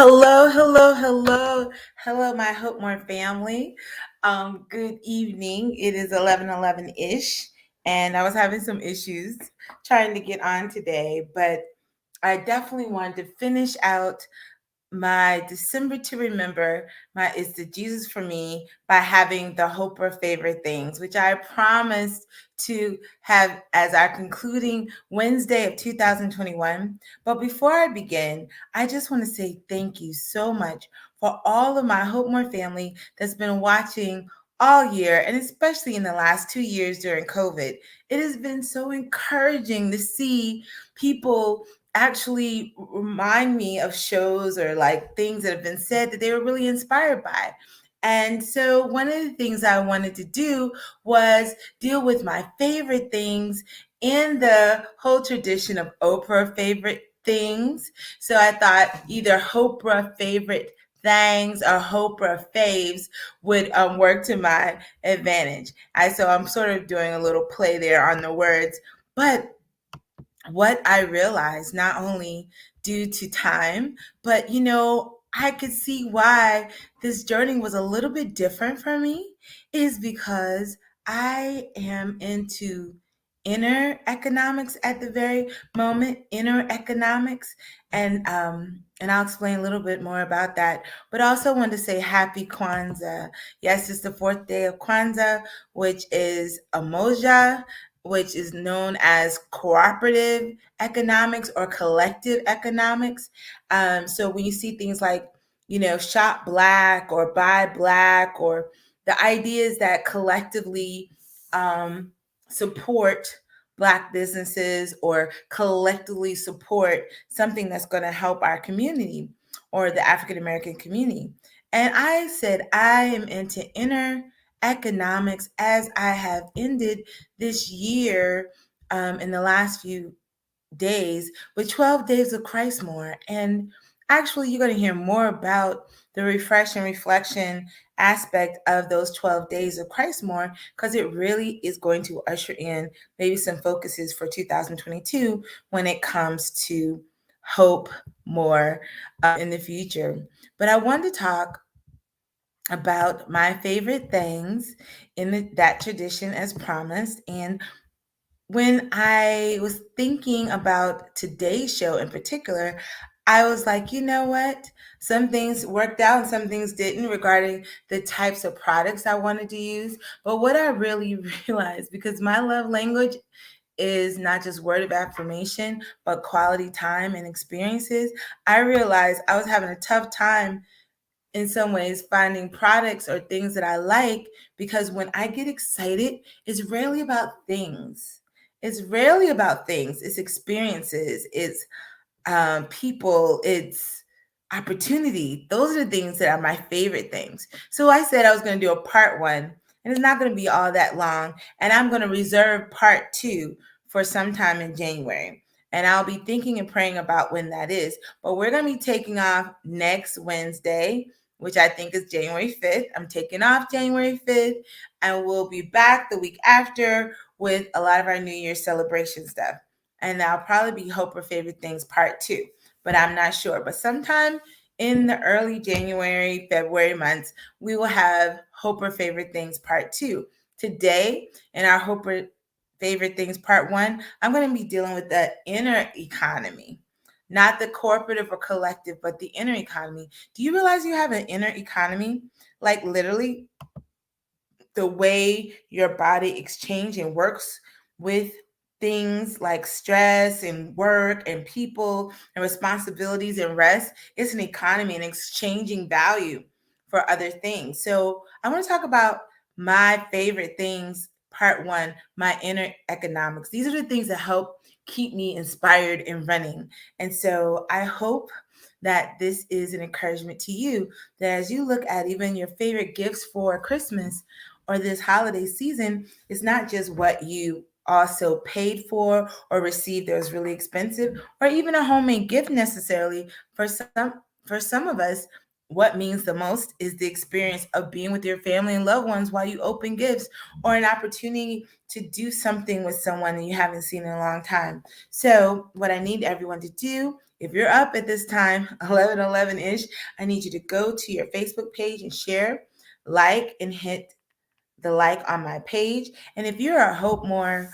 Hello, my Hope More family. Good evening. It is 11:11-ish, and I was having some issues trying to get on today, but I definitely wanted to finish out my December to remember my is the Jesus for me by having the Hoperah favorite things, which I promised to have as our concluding Wednesday of 2021. But before I begin, I just want to say thank you so much for all of my Hope More family that's been watching all year, and especially in the last 2 years during COVID. It has been so encouraging to see people actually remind me of shows or like things that have been said that they were really inspired by. And so one of the things I wanted to do was deal with my favorite things in the whole tradition of Oprah favorite things. So I thought either Hoperah favorite Thangs or Hoperah faves would work to my advantage. So I'm sort of doing a little play there on the words, but what I realized, not only due to time, but I could see why this journey was a little bit different for me, is because I am into inner economics at the very moment, inner economics, and I'll explain a little bit more about that. But I also wanted to say happy Kwanzaa. Yes, it's the fourth day of Kwanzaa, which is a moja, which is known as cooperative economics or collective economics. So when you see things like, shop black or buy black, or the ideas that collectively support Black businesses or collectively support something that's going to help our community or the African American community. And I said, I am into inner economics as I have ended this year in the last few days with 12 days of Christ more. And actually, you're going to hear more about the refresh and reflection aspect of those 12 days of Christ more, because it really is going to usher in maybe some focuses for 2022 when it comes to hope more in the future. But I wanted to talk about my favorite things in that tradition as promised. And when I was thinking about today's show in particular, I was like, you know what? Some things worked out and some things didn't regarding the types of products I wanted to use. But what I really realized, because my love language is not just word of affirmation, but quality time and experiences, I realized I was having a tough time in some ways finding products or things that I like, because when I get excited, it's rarely about things. It's rarely about things. It's experiences. It's people. It's opportunity. Those are the things that are my favorite things. So I said I was going to do a part one, and it's not going to be all that long. And I'm going to reserve part two for sometime in January. And I'll be thinking and praying about when that is. But we're going to be taking off next Wednesday, which I think is January 5th. I'm taking off January 5th, and we'll be back the week after with a lot of our New Year's celebration stuff. And that'll probably be Hope or Favorite Things Part 2, but I'm not sure. But sometime in the early January, February months, we will have Hope or Favorite Things Part 2. Today, in our Hope or Favorite Things Part 1, I'm going to be dealing with the inner economy. Not the corporative or collective, but the inner economy. Do you realize you have an inner economy? Like literally the way your body exchanges and works with things like stress and work and people and responsibilities and rest. It's an economy and exchanging value for other things. So I want to talk about my favorite things, part one, my inner economics. These are the things that help keep me inspired and running. And so I hope that this is an encouragement to you, that as you look at even your favorite gifts for Christmas or this holiday season, it's not just what you also paid for or received that was really expensive, or even a homemade gift necessarily. For some of us, what means the most is the experience of being with your family and loved ones while you open gifts, or an opportunity to do something with someone that you haven't seen in a long time. So what I need everyone to do if you're up at this time, 11:11-ish, I need you to go to your Facebook page and share, like, and hit the like on my page. And if you're a Hope More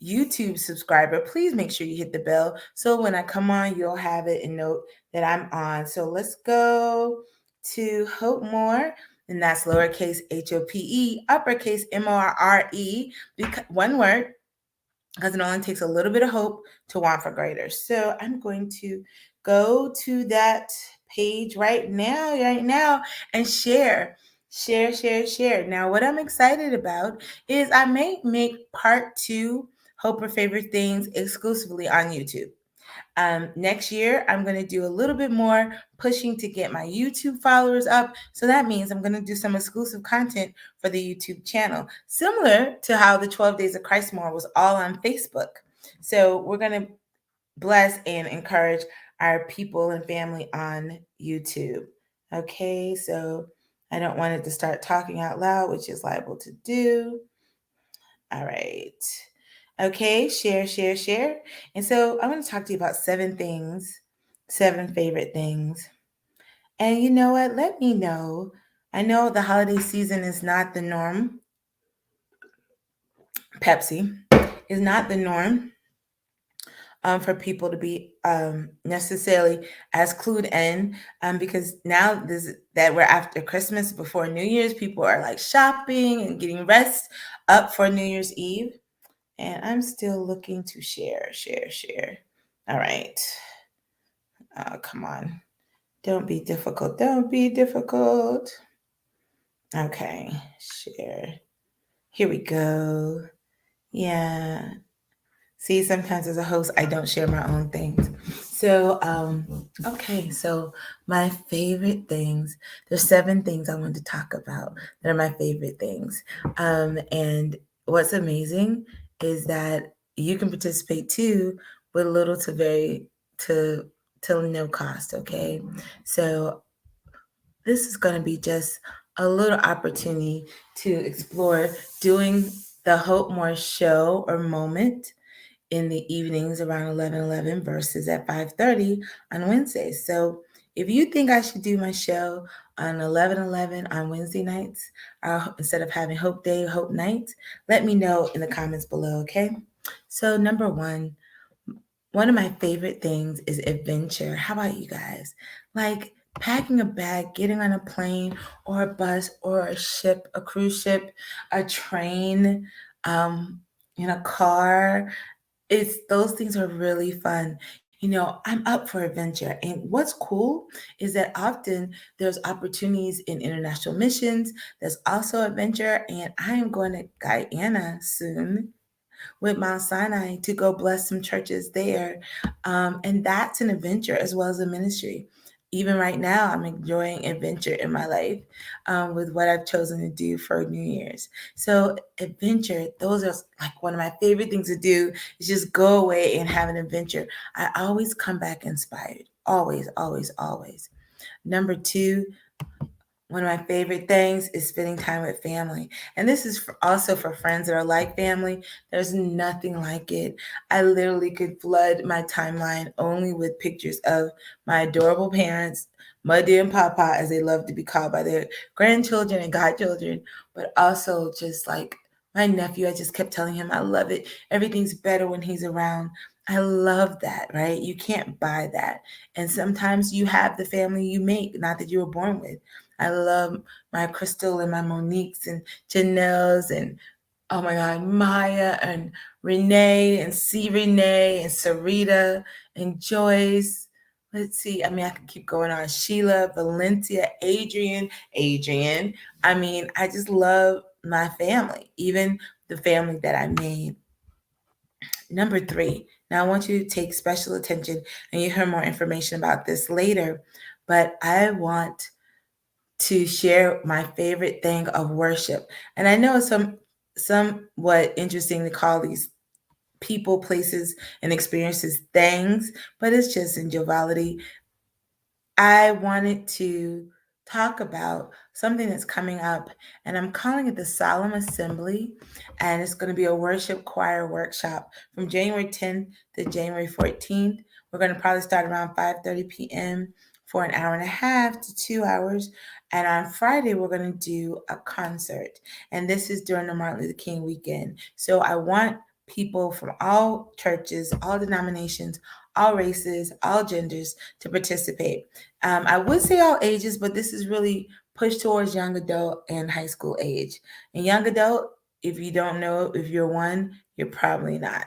YouTube subscriber, please make sure you hit the bell so when I come on, you'll have it and note that I'm on. So let's go to Hope More, and that's lowercase HOPE, uppercase MORRE, one word, because it only takes a little bit of hope to want for greater. So I'm going to go to that page right now, and share. Now, what I'm excited about is I may make part 2 Hope Favorite Things exclusively on YouTube. Next year, I'm going to do a little bit more pushing to get my YouTube followers up. So that means I'm going to do some exclusive content for the YouTube channel, similar to how the 12 Days of Christ More was all on Facebook. So we're going to bless and encourage our people and family on YouTube. Okay, so I don't want it to start talking out loud, which is liable to do. All right. Okay, share. And so I want to talk to you about 7 things, 7 favorite things. And you know what? Let me know. I know the holiday season is not the norm. Pepsi is not the norm for people to be necessarily as clued in, because now that we're after Christmas, before New Year's, people are like shopping and getting rest up for New Year's Eve. And I'm still looking to share. All right. Oh, come on. Don't be difficult. Okay, share. Here we go. Yeah. See, sometimes as a host, I don't share my own things. So, okay, so my favorite things, there's 7 things I want to talk about that are my favorite things. And what's amazing is that you can participate too with little to no cost, okay? So this is going to be just a little opportunity to explore doing the Hope More show or moment in the evenings around 11:11 versus at 5:30 on Wednesdays. So if you think I should do my show on 11:11 on Wednesday nights, instead of having Hope Day, Hope Night, let me know in the comments below, okay? So number one of my favorite things is adventure. How about you guys? Like packing a bag, getting on a plane or a bus or a ship, a cruise ship, a train, in a car. Those things are really fun. I'm up for adventure. And what's cool is that often there's opportunities in international missions. There's also adventure. And I am going to Guyana soon with Mount Sinai to go bless some churches there. And that's an adventure as well as a ministry. Even right now, I'm enjoying adventure in my life with what I've chosen to do for New Year's. So, adventure, those are like one of my favorite things to do is just go away and have an adventure. I always come back inspired. Always, always, always. Number 2, one of my favorite things is spending time with family. And this is also for friends that are like family. There's nothing like it. I literally could flood my timeline only with pictures of my adorable parents, Muddy and Papa, as they love to be called by their grandchildren and godchildren, but also just like my nephew. I just kept telling him I love it. Everything's better when he's around. I love that, right? You can't buy that. And sometimes you have the family you make, not that you were born with. I love my Crystal and my Moniques and Janelles and, oh my God, Maya and Renee and C. Renee and Sarita and Joyce. Let's see. I mean, I could keep going on. Sheila, Valencia, Adrian. I mean, I just love my family, even the family that I made. Number 3. Now, I want you to take special attention, and you hear more information about this later, but I want to share my favorite thing of worship. And I know it's somewhat interesting to call these people, places, and experiences things, but it's just in joviality. I wanted to talk about something that's coming up, and I'm calling it the Solemn Assembly, and it's going to be a worship choir workshop from January 10th to January 14th. We're going to probably start around 5:30 p.m. for an hour and a half to 2 hours. And on Friday, we're going to do a concert. And this is during the Martin Luther King weekend. So I want people from all churches, all denominations, all races, all genders to participate. I would say all ages, but this is really pushed towards young adult and high school age. And young adult, if you don't know if you're one, you're probably not.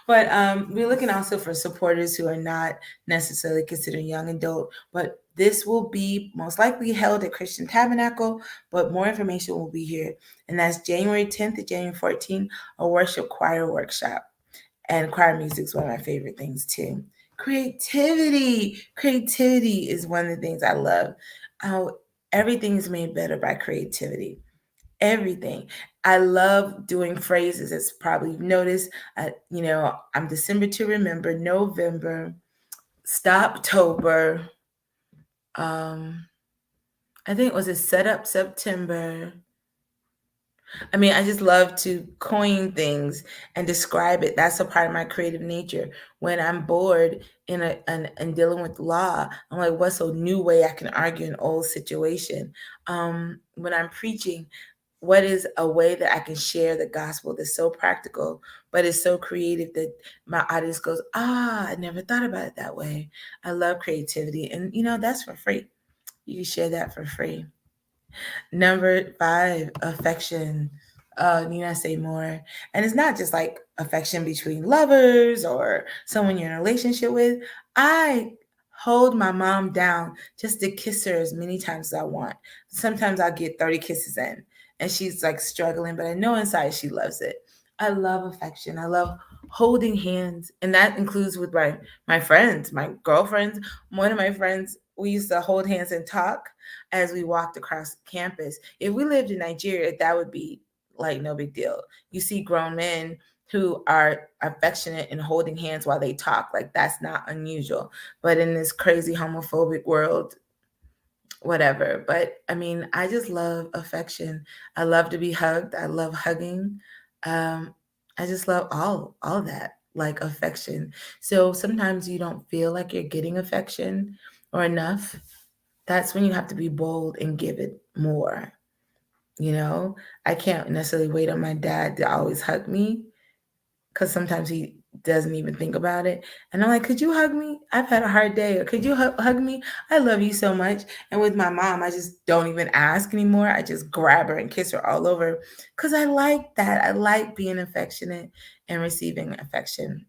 But we're looking also for supporters who are not necessarily considered young adult, but this will be most likely held at Christian Tabernacle, but more information will be here. And that's January 10th to January 14th, a worship choir workshop. And choir music is one of my favorite things too. Creativity. Creativity is one of the things I love. How everything is made better by creativity. Everything. I love doing phrases, as probably you've noticed. I'm December to remember, November, Stoptober. I think it was a set up September. I just love to coin things and describe it. That's a part of my creative nature. When I'm bored and dealing with law, I'm like, what's a new way I can argue an old situation? When I'm preaching, what is a way that I can share the gospel that's so practical, but it's so creative that my audience goes, I never thought about it that way. I love creativity. And, that's for free. You can share that for free. Number 5, affection. Need I say more? And it's not just like affection between lovers or someone you're in a relationship with. I hold my mom down just to kiss her as many times as I want. Sometimes I'll get 30 kisses in and she's like struggling, but I know inside she loves it. I love affection. I love holding hands. And that includes with my friends, my girlfriends. One of my friends, we used to hold hands and talk as we walked across campus. If we lived in Nigeria, that would be like no big deal. You see grown men who are affectionate and holding hands while they talk. Like that's not unusual. But in this crazy homophobic world, whatever. But I just love affection. I love to be hugged. I love hugging. I just love all that, like affection. So sometimes you don't feel like you're getting affection or enough. That's when you have to be bold and give it more. You know, I can't necessarily wait on my dad to always hug me because sometimes he doesn't even think about it. And I'm like, could you hug me? I've had a hard day. Or could you hug me? I love you so much. And with my mom, I just don't even ask anymore. I just grab her and kiss her all over because I like that. I like being affectionate and receiving affection.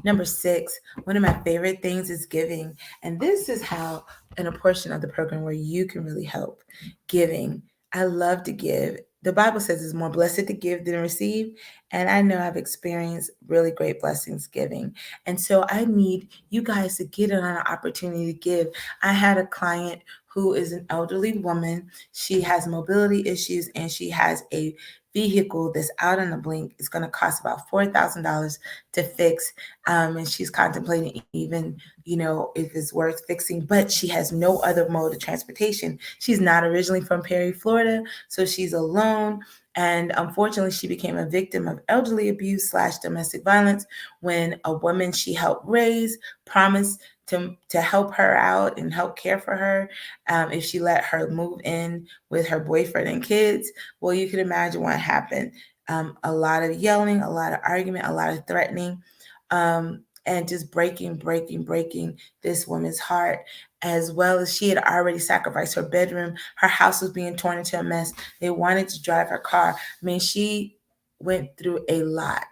Number 6, one of my favorite things is giving. And this is how, in a portion of the program where you can really help, giving. I love to give. The Bible says it's more blessed to give than receive. And I know I've experienced really great blessings giving. And so I need you guys to get on an opportunity to give. I had a client who is an elderly woman. She has mobility issues and she has a vehicle that's out on the blink. It's going to cost about $4,000 to fix. And she's contemplating even, if it's worth fixing, but she has no other mode of transportation. She's not originally from Perry, Florida, so she's alone. And unfortunately, she became a victim of elderly abuse / domestic violence when a woman she helped raise promised to help her out and help care for her if she let her move in with her boyfriend and kids. Well, you can imagine what happened. A lot of yelling, a lot of argument, a lot of threatening, and just breaking this woman's heart, as well as she had already sacrificed her bedroom. Her house was being torn into a mess. They wanted to drive her car. She went through a lot.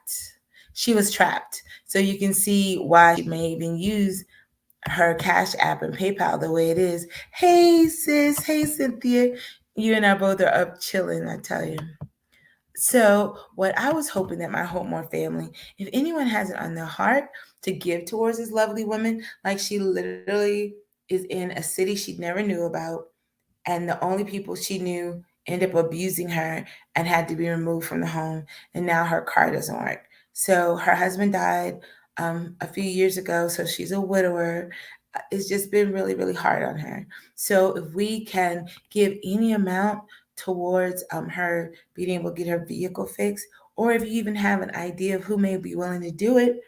She was trapped. So you can see why she may even use her Cash App and PayPal the way it is. Hey, sis. Hey, Cynthia. You and I both are up chilling, I tell you. So, what I was hoping that my Hope More family, if anyone has it on their heart to give towards this lovely woman, like she literally is in a city she never knew about, and the only people she knew ended up abusing her and had to be removed from the home, and now her car doesn't work. So, her husband died a few years ago, so she's a widower. It's just been really, really hard on her. So, if we can give any amount towards her being able to get her vehicle fixed, or if you even have an idea of who may be willing to do it,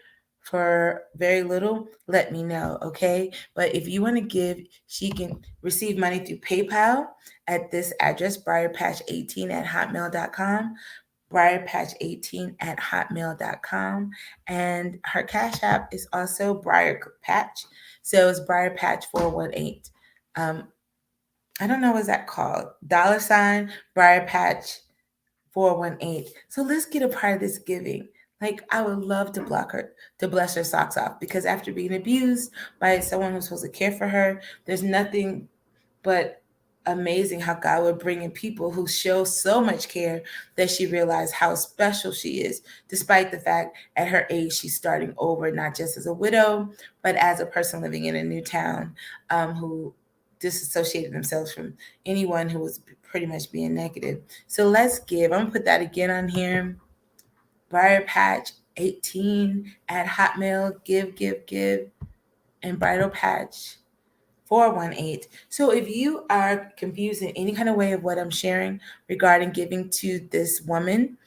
for very little, let me know, okay? But if you want to give, she can receive money through PayPal at this address, briarpatch18@hotmail.com, briarpatch18@hotmail.com. And her Cash App is also Briar Patch. So it's briarpatch418. I don't know what's that called. $ Briar Patch 418. So let's get a part of this giving. Like, I would love to block her, to bless her socks off, because after being abused by someone who's supposed to care for her, there's nothing but amazing how God would bring in people who show so much care that she realized how special she is, despite the fact at her age she's starting over, not just as a widow, but as a person living in a new town, who disassociated themselves from anyone who was pretty much being negative. So let's give. I'm gonna put that again on here. Briarpatch18 at Hotmail. Give, and Bridal Patch 418. So if you are confused in any kind of way of what I'm sharing regarding giving to this woman,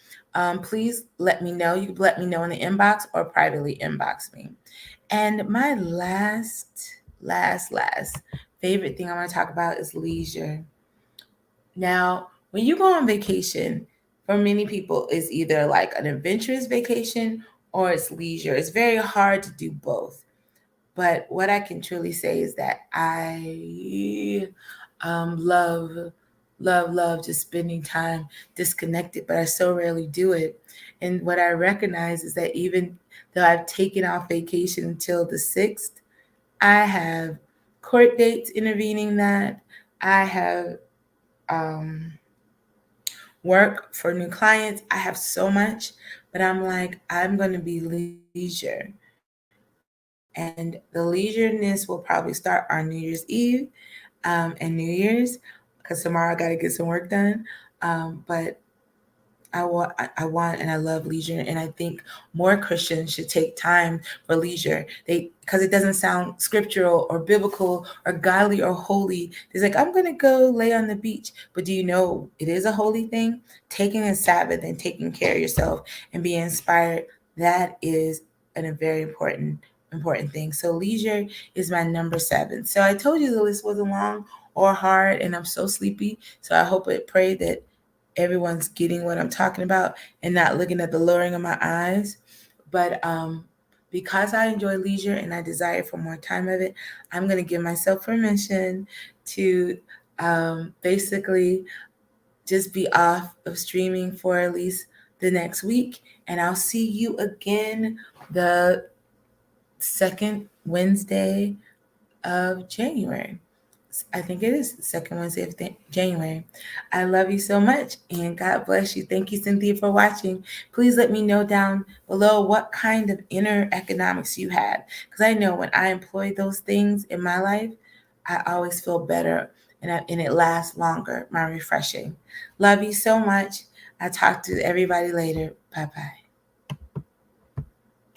please let me know. You can let me know in the inbox or privately inbox me. And my last favorite thing I want to talk about is leisure. Now, when you go on vacation, for many people, is either like an adventurous vacation or it's leisure. It's very hard to do both. But what I can truly say is that I love, love just spending time disconnected, but I so rarely do it. And what I recognize is that even though I've taken off vacation until the 6th, I have court dates intervening that. I have work for new clients. I have so much, but I'm like, I'm going to be leisure. And the leisureness will probably start on New Year's Eve and New Year's, because tomorrow I got to get some work done. But I want and I love leisure, and I think more Christians should take time for leisure. They Because it doesn't sound scriptural or biblical or godly or holy. It's like, I'm gonna go lay on the beach, but do you know it is a holy thing? Taking a Sabbath and taking care of yourself and being inspired, that is a very important thing. So leisure is my number 7. So I told you the list wasn't long or hard, and I'm so sleepy. So I hope and pray that everyone's getting what I'm talking about and not looking at the lowering of my eyes. But because I enjoy leisure and I desire for more time of it, I'm going to give myself permission to basically just be off of streaming for at least the next week. And I'll see you again the second Wednesday of January. I think it is the second Wednesday of January. I love you so much, and God bless you. Thank you, Cynthia, for watching. Please let me know down below what kind of inner economics you had, because I know when I employ those things in my life, I always feel better, and it lasts longer, my refreshing. Love you so much. I'll talk to everybody later. Bye-bye.